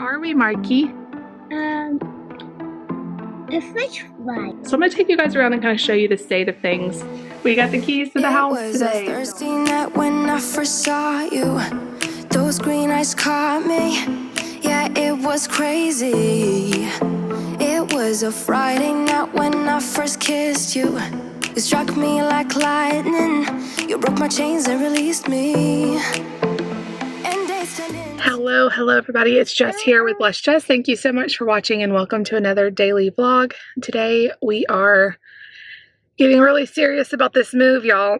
are we, Marky? A French fry. So I'm going to take you guys around and kind of show you the state of things. We got the keys to the house today. It was a Thursday night when I first saw you. Those green eyes caught me. Yeah, it was crazy. It was a Friday night when I first kissed you. You struck me like lightning. You broke my chains and released me. Hello everybody, it's Jess here with Bless Jess. Thank you so much for watching and welcome to another daily vlog. Today we are getting really serious about this move, y'all.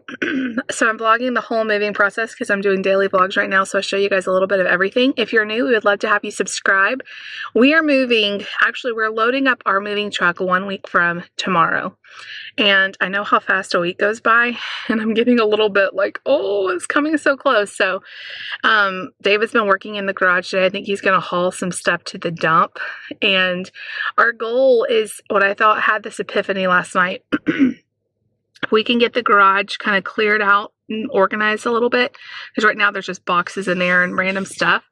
So I'm vlogging the whole moving process because I'm doing daily vlogs right now, so I'll show you guys a little bit of everything. If you're new, we would love to have you subscribe. We are moving, actually we're loading up our moving truck 1 week from tomorrow. And I know how fast a week goes by, and I'm getting a little bit like, oh, it's coming so close. So David's been working in the garage today. I think he's going to haul some stuff to the dump. And our goal is, what I thought, had this epiphany last night. If we can get the garage kind of cleared out and organized a little bit, because right now there's just boxes in there and random stuff.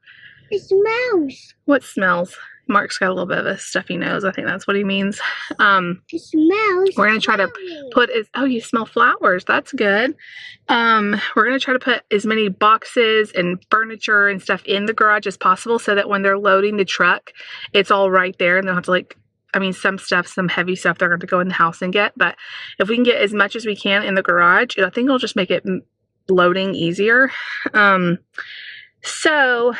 It smells. What smells? Mark's got a little bit of a stuffy nose. I think that's what he means. It smells. We're going to try to put oh, you smell flowers. That's good. We're going to try to put as many boxes and furniture and stuff in the garage as possible so that when they're loading the truck, it's all right there and they don't have to, like, I mean, some heavy stuff they're going to go in the house and get. But if we can get as much as we can in the garage, I think it'll just make it loading easier. So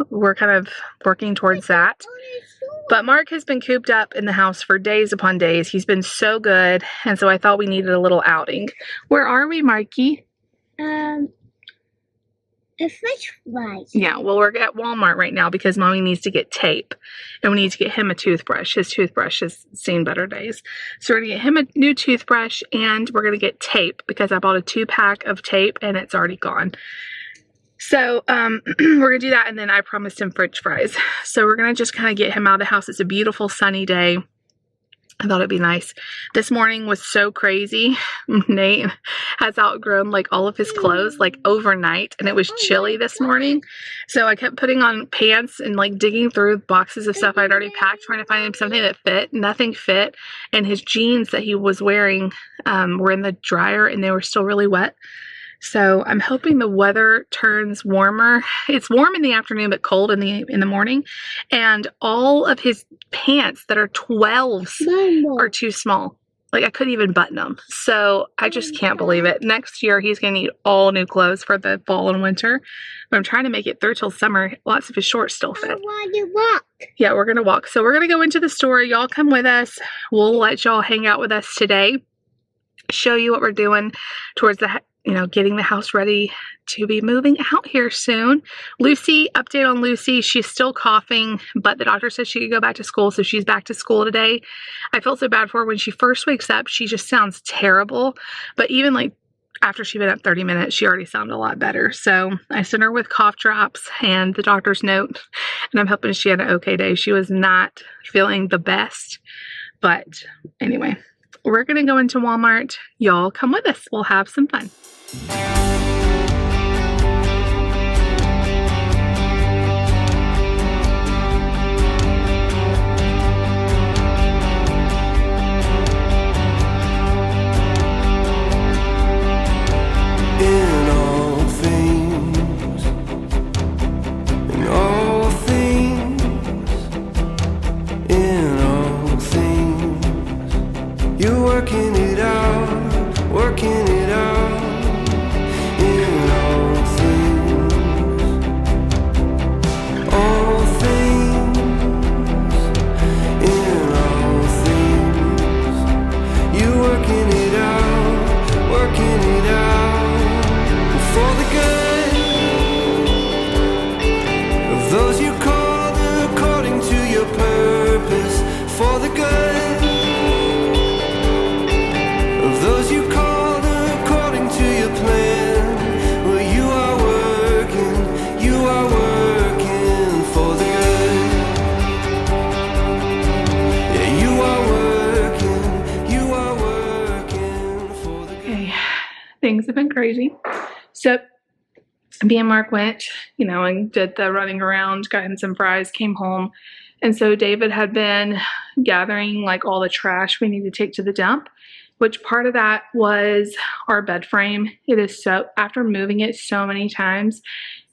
we're kind of working towards that. But Mark has been cooped up in the house for days upon days. He's been so good. And so I thought we needed a little outing. Where are we, Marky? A French fry. Yeah, well, we're at Walmart right now because Mommy needs to get tape. And we need to get him a toothbrush. His toothbrush has seen better days. So we're going to get him a new toothbrush and we're going to get tape because I bought a 2-pack of tape and it's already gone. So we're going to do that, and then I promised him French fries. So we're going to just kind of get him out of the house. It's a beautiful sunny day. I thought it'd be nice. This morning was so crazy. Nate has outgrown like all of his clothes like overnight, and it was chilly this morning. So I kept putting on pants and like digging through boxes of stuff I'd already packed, trying to find him something that fit. Nothing fit. And his jeans that he was wearing were in the dryer and they were still really wet. So I'm hoping the weather turns warmer. It's warm in the afternoon, but cold in the morning. And all of his pants that are 12s are too small. Like, I couldn't even button them. So I just can't believe it. Next year, he's going to need all new clothes for the fall and winter. But I'm trying to make it through till summer. Lots of his shorts still fit. I want to walk. Yeah, we're going to walk. So we're going to go into the store. Y'all come with us. We'll let y'all hang out with us today. Show you what we're doing towards the getting the house ready to be moving out here soon. Lucy, update on Lucy. She's still coughing, but the doctor said she could go back to school, so she's back to school today. I felt so bad for her. When she first wakes up, she just sounds terrible. But even like after she'd been up 30 minutes, she already sounded a lot better. So I sent her with cough drops and the doctor's note, and I'm hoping she had an okay day. She was not feeling the best. But anyway, we're going to go into Walmart. Y'all come with us. We'll have some fun. Working it out in all things, all things, in all things. You working it out for the good of those you called according to your purpose, for the good. Those you called according to your plan. Well, you are working for the good. Yeah, you are working for the good. Okay, things have been crazy. So me and Mark went, and did the running around, got him some fries, came home. And so David had been gathering like all the trash we need to take to the dump, which part of that was our bed frame. It is so, after moving it so many times,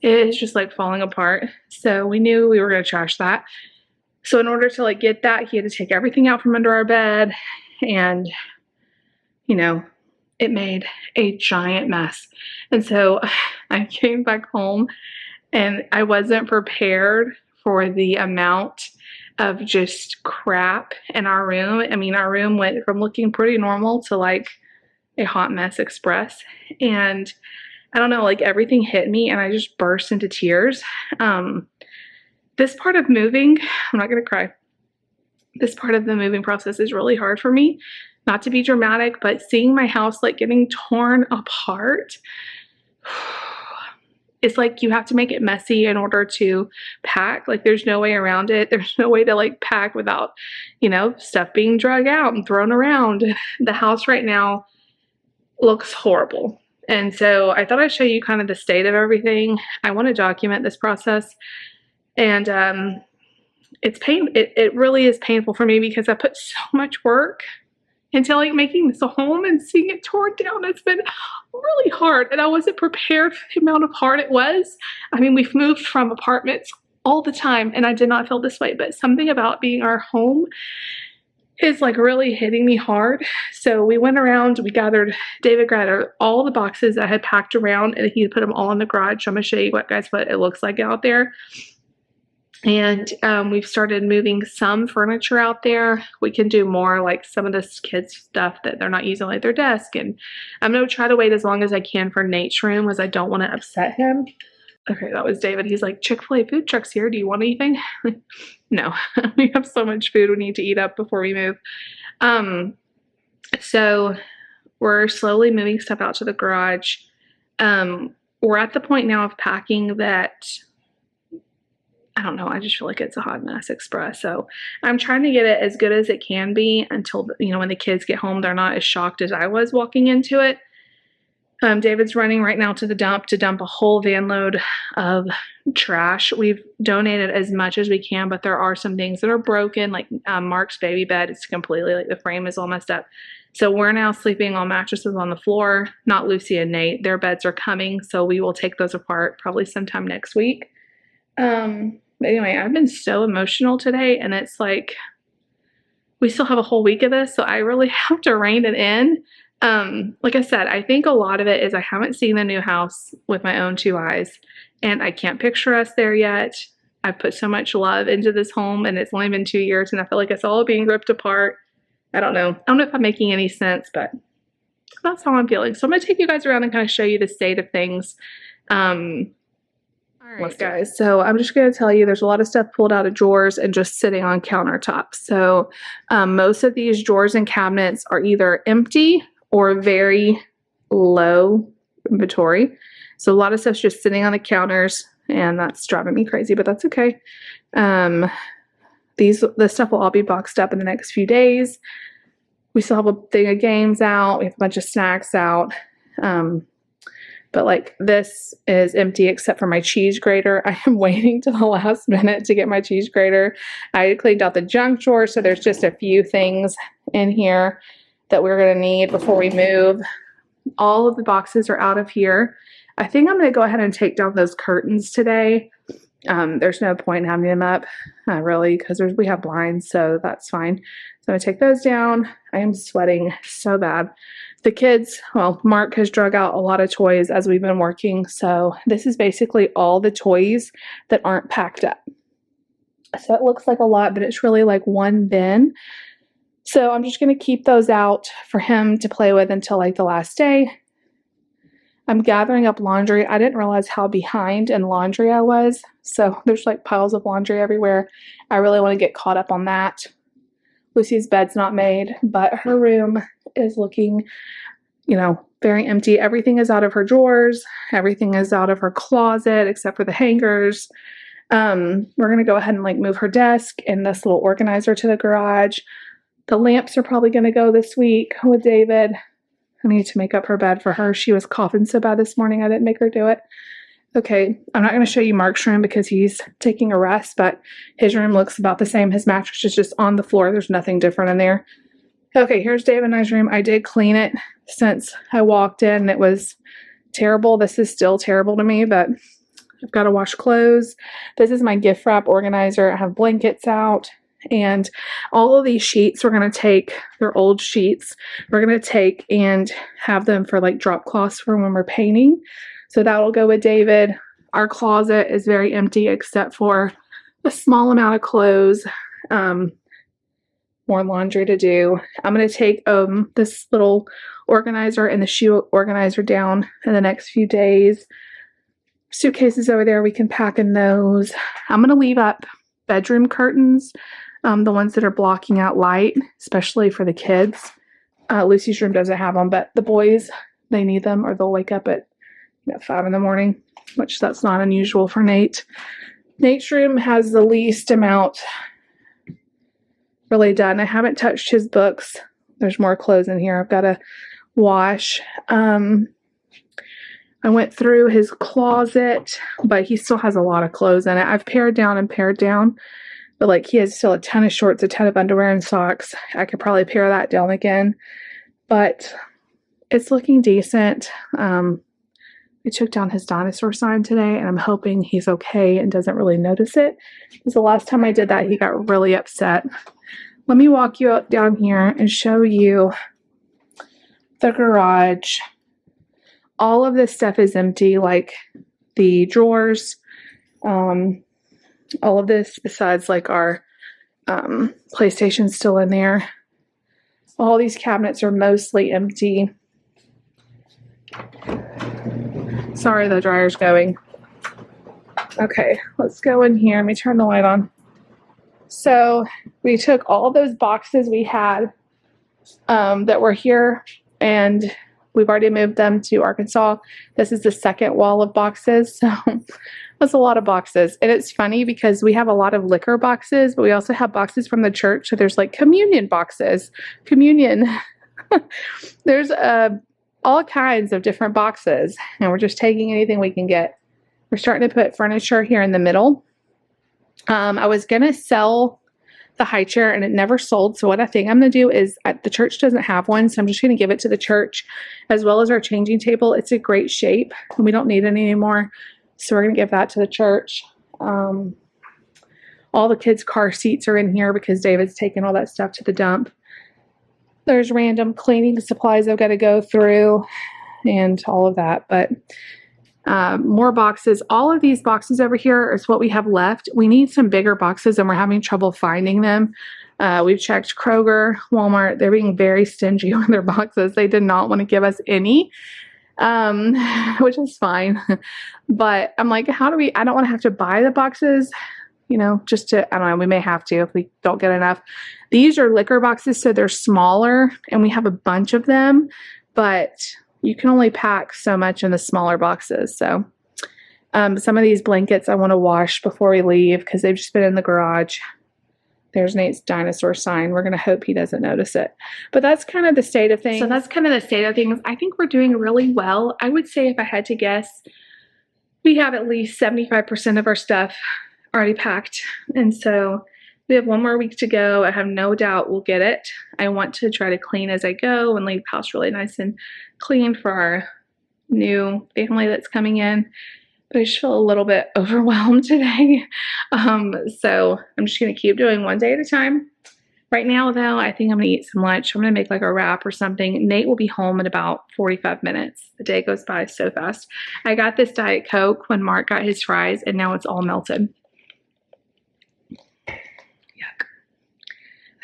it is just like falling apart. So we knew we were going to trash that. So in order to like get that, he had to take everything out from under our bed, and it made a giant mess. And so I came back home and I wasn't prepared for the amount of just crap in our room. I mean, our room went from looking pretty normal to like a hot mess express. And I don't know, like everything hit me and I just burst into tears. This part of moving, I'm not going to cry. This part of the moving process is really hard for me. Not to be dramatic, but seeing my house like getting torn apart, it's like you have to make it messy in order to pack. Like there's no way around it. There's no way to like pack without, stuff being dragged out and thrown around. The house right now looks horrible. And so I thought I'd show you kind of the state of everything. I want to document this process. And it really is painful for me because I put so much work into like making this a home, and seeing it torn down, it's been really hard. And I wasn't prepared for the amount of hard it was. I mean, we've moved from apartments all the time and I did not feel this way, but something about being our home is like really hitting me hard. So we went around, David gathered all the boxes that I had packed around, and he put them all in the garage. So I'm gonna show you what it looks like out there. And we've started moving some furniture out there. We can do more, like some of this kids' stuff that they're not using, like their desk. And I'm going to try to wait as long as I can for Nate's room, as I don't want to upset him. Okay, that was David. He's like, Chick-fil-A food truck's here. Do you want anything? No, we have so much food we need to eat up before we move. So we're slowly moving stuff out to the garage. We're at the point now of packing that, I don't know, I just feel like it's a hot mess express. So I'm trying to get it as good as it can be until, when the kids get home, they're not as shocked as I was walking into it. David's running right now to the dump to dump a whole van load of trash. We've donated as much as we can, but there are some things that are broken, like Mark's baby bed. It's completely, like the frame is all messed up. So we're now sleeping on mattresses on the floor. Not Lucy and Nate. Their beds are coming, so we will take those apart probably sometime next week. But anyway, I've been so emotional today, and it's like we still have a whole week of this, so I really have to rein it in. Like I said, I think a lot of it is I haven't seen the new house with my own two eyes, and I can't picture us there yet. I've put so much love into this home, and it's only been 2 years, and I feel like it's all being ripped apart. I don't know if I'm making any sense, but that's how I'm feeling. So I'm going to take you guys around and kind of show you the state of things. All right, guys, so I'm just going to tell you there's a lot of stuff pulled out of drawers and just sitting on countertops. So most of these drawers and cabinets are either empty or very low inventory. So a lot of stuff's just sitting on the counters, and that's driving me crazy, but that's okay. This stuff will all be boxed up in the next few days. We still have a thing of games out. We have a bunch of snacks out. But like this is empty except for my cheese grater. I am waiting till the last minute to get my cheese grater. I cleaned out the junk drawer, so there's just a few things in here that we're going to need before we move. All of the boxes are out of here. I think I'm going to go ahead and take down those curtains today. There's no point in having them up, really, because we have blinds, so that's fine. So I'm going to take those down. I am sweating so bad. The kids, well, Mark has drug out a lot of toys as we've been working, so this is basically all the toys that aren't packed up. So it looks like a lot, but it's really like one bin. So I'm just going to keep those out for him to play with until like the last day. I'm gathering up laundry. I didn't realize how behind in laundry I was. So there's like piles of laundry everywhere. I really want to get caught up on that. Lucy's bed's not made, but her room is looking, very empty. Everything is out of her drawers. Everything is out of her closet except for the hangers. We're going to go ahead and like move her desk and this little organizer to the garage. The lamps are probably going to go this week with David. I need to make up her bed for her. She was coughing so bad this morning, I didn't make her do it. Okay, I'm not going to show you Mark's room because he's taking a rest, but his room looks about the same. His mattress is just on the floor. There's nothing different in there. Okay, here's Dave and I's room. I did clean it since I walked in, and it was terrible. This is still terrible to me, but I've got to wash clothes. This is my gift wrap organizer. I have blankets out, and all of these sheets we're going to take, they're old sheets, we're going to take and have them for like drop cloths for when we're painting. So that'll go with David. Our closet is very empty except for a small amount of clothes. More laundry to do. I'm going to take this little organizer and the shoe organizer down in the next few days. Suitcases over there, we can pack in those. I'm going to leave up bedroom curtains, the ones that are blocking out light, especially for the kids. Lucy's room doesn't have them, but the boys, they need them or they'll wake up at 5 in the morning, which that's not unusual for Nate. Nate's room has the least amount really done. I haven't touched his books. There's more clothes in here I've got to wash. I went through his closet, but he still has a lot of clothes in it. I've pared down, but like he has still a ton of shorts, a ton of underwear and socks. I could probably pare that down again, but it's looking decent. I took down his dinosaur sign today, and I'm hoping he's okay and doesn't really notice it, because the last time I did that, he got really upset. Let me walk you down here and show you the garage. All of this stuff is empty, like the drawers, all of this besides like our PlayStation's still in there. All these cabinets are mostly empty. Sorry, the dryer's going. Okay, let's go in here. Let me turn the light on. So we took all those boxes we had that were here, and we've already moved them to Arkansas. This is the second wall of boxes, so that's a lot of boxes. And it's funny because we have a lot of liquor boxes, but we also have boxes from the church. So there's like communion boxes, there's all kinds of different boxes, and we're just taking anything we can get. We're starting to put furniture here in the middle. I was going to sell the high chair, and it never sold. So what I think I'm going to do is, the church doesn't have one, so I'm just going to give it to the church, as well as our changing table. It's a great shape, and we don't need it anymore. So we're going to give that to the church. All the kids' car seats are in here because David's taken all that stuff to the dump. There's random cleaning supplies I've got to go through and all of that, but more boxes. All of these boxes over here is what we have left. We need some bigger boxes, and we're having trouble finding them. We've checked Kroger, Walmart. They're being very stingy with their boxes. They did not want to give us any, which is fine. But I'm like, I don't want to have to buy the boxes, just to, I don't know, we may have to if we don't get enough. These are liquor boxes, so they're smaller, and we have a bunch of them, but you can only pack so much in the smaller boxes. So some of these blankets I want to wash before we leave because they've just been in the garage. There's Nate's dinosaur sign. We're going to hope he doesn't notice it. But that's kind of the state of things. So that's kind of the state of things. I think we're doing really well. I would say, if I had to guess, we have at least 75% of our stuff already packed. And so we have one more week to go. I have no doubt we'll get it. I want to try to clean as I go and leave the house really nice and clean for our new family that's coming in. But I just feel a little bit overwhelmed today. So I'm just going to keep doing one day at a time. Right now, though, I think I'm going to eat some lunch. I'm going to make like a wrap or something. Nate will be home in about 45 minutes. The day goes by so fast. I got this Diet Coke when Mark got his fries, and now it's all melted. Yuck.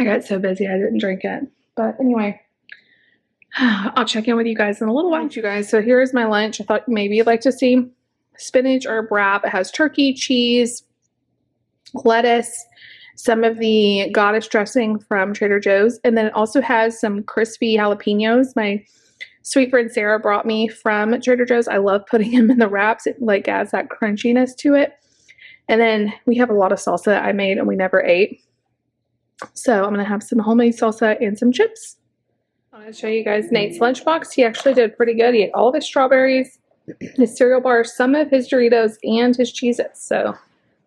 I got so busy I didn't drink it. But anyway, I'll check in with you guys in a little while. You guys, so here's my lunch. I thought maybe you'd like to see spinach herb wrap. It has turkey, cheese, lettuce, some of the goddess dressing from Trader Joe's, and then it also has some crispy jalapenos. My sweet friend Sarah brought me from Trader Joe's. I love putting them in the wraps. It like adds that crunchiness to it. And then we have a lot of salsa I made and we never ate. So I'm going to have some homemade salsa and some chips. I'm going to show you guys Nate's lunchbox. He actually did pretty good. He ate all of his strawberries. his cereal bars, some of his Doritos, and his Cheez-Its. So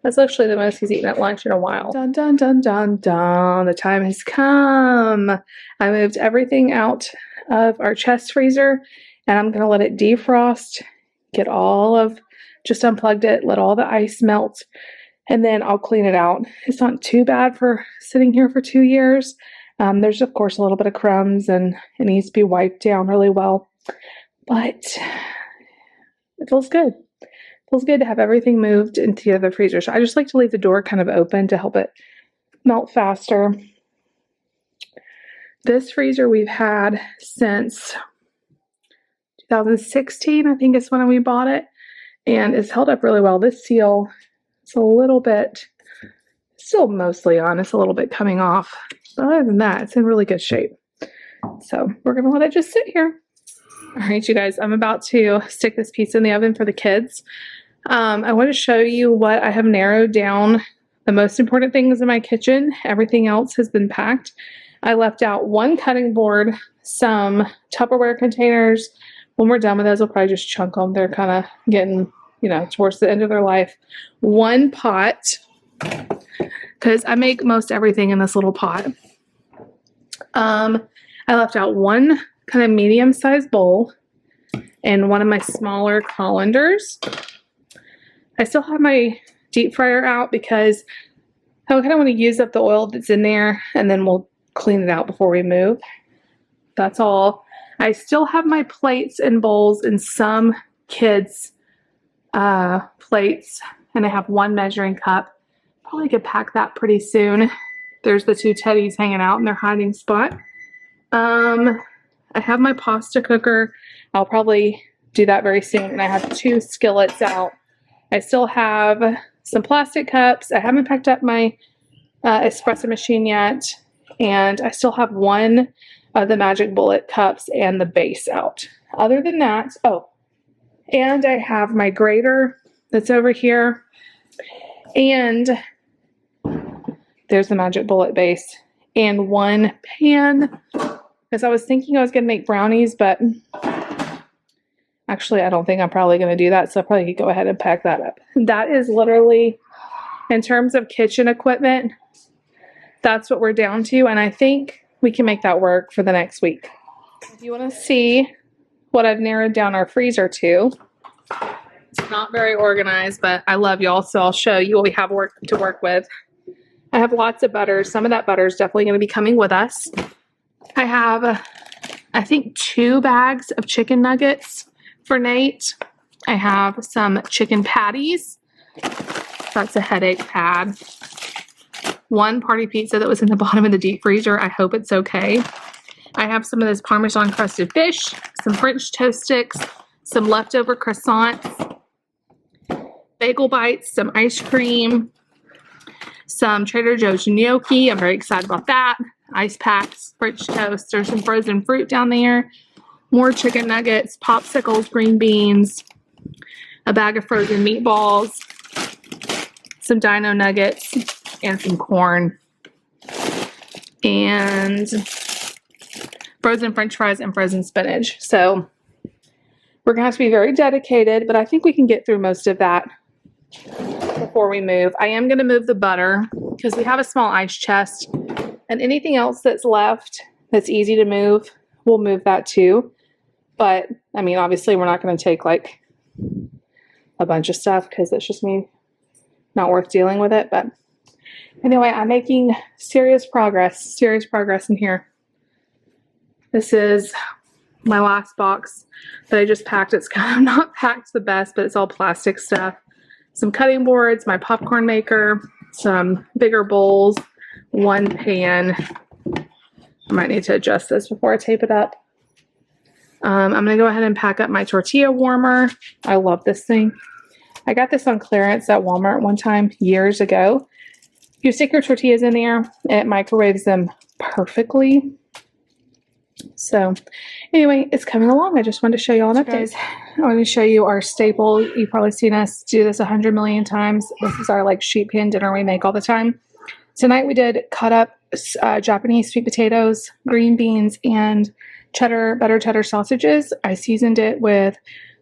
that's actually the most he's eaten at lunch in a while. Dun, dun, dun, dun, dun. The time has come. I moved everything out of our chest freezer, and I'm going to let it defrost, just unplugged it, let all the ice melt, and then I'll clean it out. It's not too bad for sitting here for 2 years. There's, of course, a little bit of crumbs, and it needs to be wiped down really well. But it feels good. It feels good to have everything moved into the other freezer. So I just like to leave the door kind of open to help it melt faster. This freezer we've had since 2016, I think is when we bought it. And it's held up really well. This seal is a little bit, still mostly on. It's a little bit coming off. But other than that, it's in really good shape. So we're going to let it just sit here. All right, you guys, I'm about to stick this pizza in the oven for the kids. I want to show you what I have narrowed down. The most important things in my kitchen. Everything else has been packed. I left out one cutting board, some Tupperware containers. When we're done with those, I'll probably just chunk them. They're kind of getting, towards the end of their life. One pot, because I make most everything in this little pot. I left out one kind of medium-sized bowl and one of my smaller colanders. I still have my deep fryer out because I kind of want to use up the oil that's in there, and then we'll clean it out before we move. That's all. I still have my plates and bowls in some kids' plates, and I have one measuring cup. Probably could pack that pretty soon. There's the two teddies hanging out in their hiding spot. I have my pasta cooker. I'll probably do that very soon. And I have 2 skillets out. I still have some plastic cups. I haven't packed up my espresso machine yet. And I still have one of the Magic Bullet cups and the base out. Other than that, and I have my grater that's over here. And there's the Magic Bullet base. And one pan. Because I was thinking I was going to make brownies, but actually I don't think I'm probably going to do that. So I probably could go ahead and pack that up. That is literally, in terms of kitchen equipment, that's what we're down to. And I think we can make that work for the next week. If you want to see what I've narrowed down our freezer to, it's not very organized, but I love y'all. So I'll show you what we have to work with. I have lots of butter. Some of that butter is definitely going to be coming with us. I have, I think, 2 bags of chicken nuggets for Nate. I have some chicken patties. That's a headache pad. 1 party pizza that was in the bottom of the deep freezer. I hope it's okay. I have some of this Parmesan crusted fish, some French toast sticks, some leftover croissants, bagel bites, some ice cream, some Trader Joe's gnocchi. I'm very excited about that. Ice packs, French toast. There's some frozen fruit down there. More chicken nuggets, popsicles, green beans, a bag of frozen meatballs, some dino nuggets, and some corn, and frozen French fries and frozen spinach. So we're going to have to be very dedicated, but I think we can get through most of that before we move. I am going to move the butter because we have a small ice chest, and anything else that's left that's easy to move, we'll move that too. But, I mean, obviously we're not going to take like a bunch of stuff because it's just not worth dealing with it. But anyway, I'm making serious progress in here. This is my last box that I just packed. It's kind of not packed the best, but it's all plastic stuff. Some cutting boards, my popcorn maker, some bigger bowls, 1 pan. I might need to adjust this before I tape it up. I'm going to go ahead and pack up my tortilla warmer. I love this thing. I got this on clearance at Walmart one time years ago. You stick your tortillas in there, it microwaves them perfectly. So anyway, it's coming along. I just wanted to show you all an update. I want to show you our staple. You've probably seen us do this 100 million times. This is our like sheet pan dinner we make all the time. Tonight we did cut up Japanese sweet potatoes, green beans, and butter cheddar sausages. I seasoned it with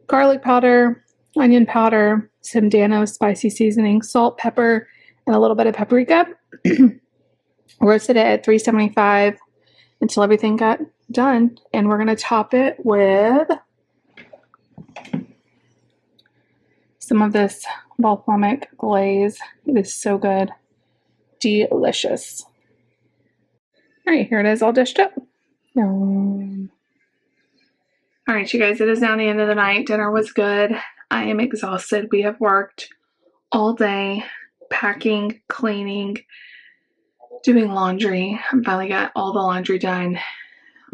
garlic powder, onion powder, some Dano spicy seasoning, salt, pepper, and a little bit of paprika. Roasted it at 375 until everything got done. And we're going to top it with some of this balsamic glaze. It is so good. Delicious. All right, here it is all dished up. All right, you guys, it is now the end of the night. Dinner was good. I am exhausted. We have worked all day, packing, cleaning, doing laundry. I finally got all the laundry done.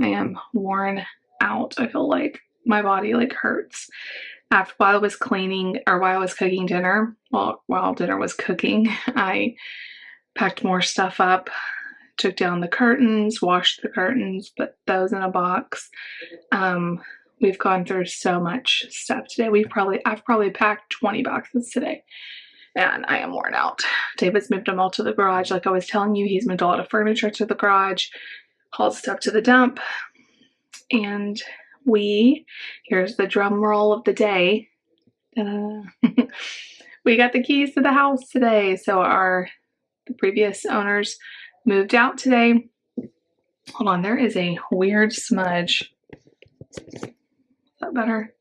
I am worn out. I feel like my body hurts. While I was cleaning, or while I was cooking dinner, while dinner was cooking, I packed more stuff up, took down the curtains, washed the curtains, put those in a box. We've gone through so much stuff today. I've probably packed 20 boxes today, and I am worn out. David's moved them all to the garage. Like I was telling you, he's moved a lot of furniture to the garage, hauled stuff to the dump, and here's the drum roll of the day. We got the keys to the house today. So the previous owners moved out today. Hold on, there is a weird smudge. Is that better?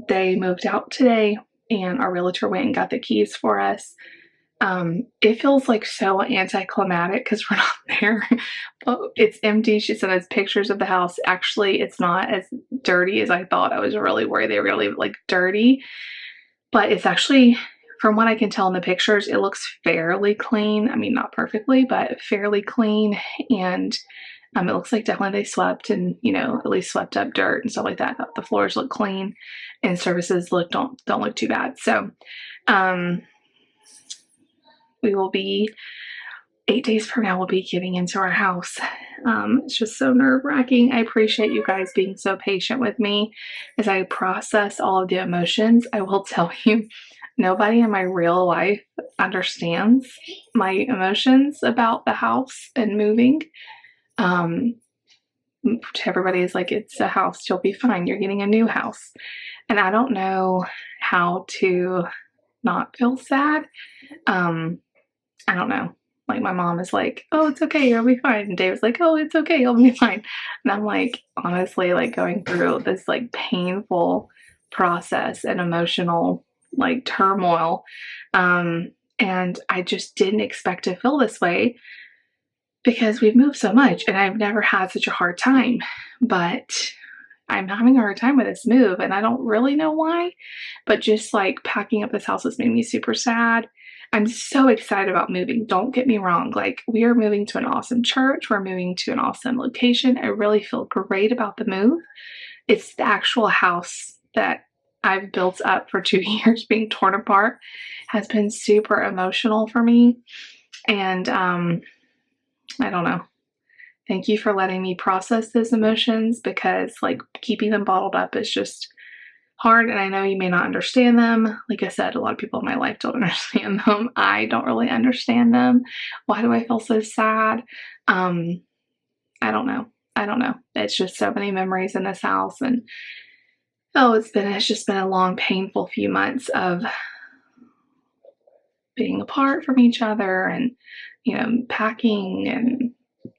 They moved out today, and our realtor went and got the keys for us. It feels so anticlimactic because we're not there. It's empty. She sent us pictures of the house. Actually, it's not as dirty as I thought. I was really worried they were going to leave it dirty, but it's actually, from what I can tell in the pictures, it looks fairly clean. I mean, not perfectly, but fairly clean. And it looks like definitely they swept and, at least swept up dirt and stuff like that. The floors look clean, and surfaces don't look too bad. So, we will be 8 days from now, we'll be getting into our house. It's just so nerve-wracking. I appreciate you guys being so patient with me as I process all of the emotions. I will tell you, nobody in my real life understands my emotions about the house and moving. Everybody is like, it's a house, you'll be fine, you're getting a new house. And I don't know how to not feel sad. I don't know. My mom is like, oh, it's okay, you'll be fine. And David's like, oh, it's okay, you'll be fine. And I'm honestly, going through this painful process and emotional turmoil. And I just didn't expect to feel this way because we've moved so much and I've never had such a hard time. But I'm having a hard time with this move, and I don't really know why, but just packing up this house has made me super sad. I'm so excited about moving. Don't get me wrong. We are moving to an awesome church. We're moving to an awesome location. I really feel great about the move. It's the actual house that I've built up for 2 years being torn apart has been super emotional for me. And I don't know. Thank you for letting me process those emotions, because keeping them bottled up is just hard, and I know you may not understand them. Like I said, a lot of people in my life don't understand them. I don't really understand them. Why do I feel so sad? I don't know. It's just so many memories in this house, and it's just been a long, painful few months of being apart from each other, and packing and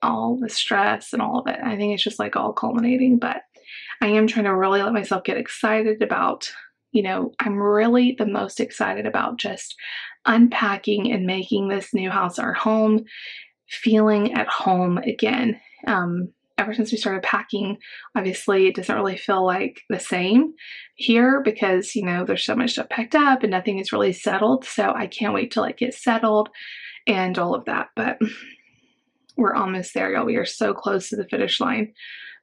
all the stress and all of it. I think it's just all culminating, but I am trying to really let myself get excited about, I'm really the most excited about just unpacking and making this new house our home, feeling at home again. Ever since we started packing, obviously it doesn't really feel the same here because, there's so much stuff packed up and nothing is really settled. So I can't wait to get settled and all of that. But we're almost there, y'all. We are so close to the finish line.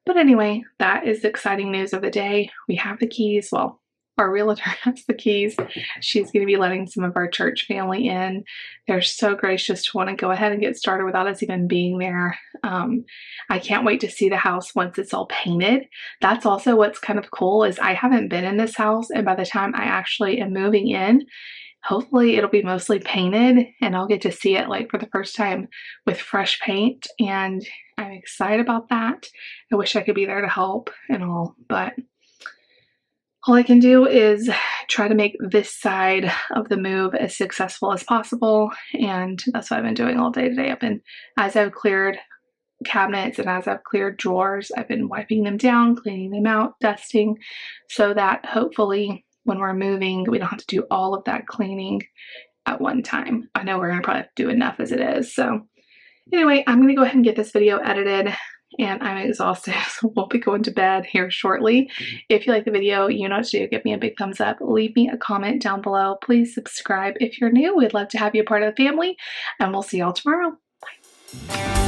But anyway, that is the exciting news of the day. We have the keys. Well, our realtor has the keys. She's going to be letting some of our church family in. They're so gracious to want to go ahead and get started without us even being there. I can't wait to see the house once it's all painted. That's also what's kind of cool is I haven't been in this house, and by the time I actually am moving in, hopefully it'll be mostly painted and I'll get to see it for the first time with fresh paint, and I'm excited about that. I wish I could be there to help and all, but all I can do is try to make this side of the move as successful as possible, and that's what I've been doing all day today. As I've cleared cabinets and as I've cleared drawers, I've been wiping them down, cleaning them out, dusting, so that hopefully when we're moving, we don't have to do all of that cleaning at one time. I know we're gonna probably have to do enough as it is. So anyway, I'm gonna go ahead and get this video edited, and I'm exhausted, so we'll be going to bed here shortly. If you like the video, you know what to do. Give me a big thumbs up. Leave me a comment down below. Please subscribe if you're new. We'd love to have you a part of the family, and we'll see y'all tomorrow. Bye.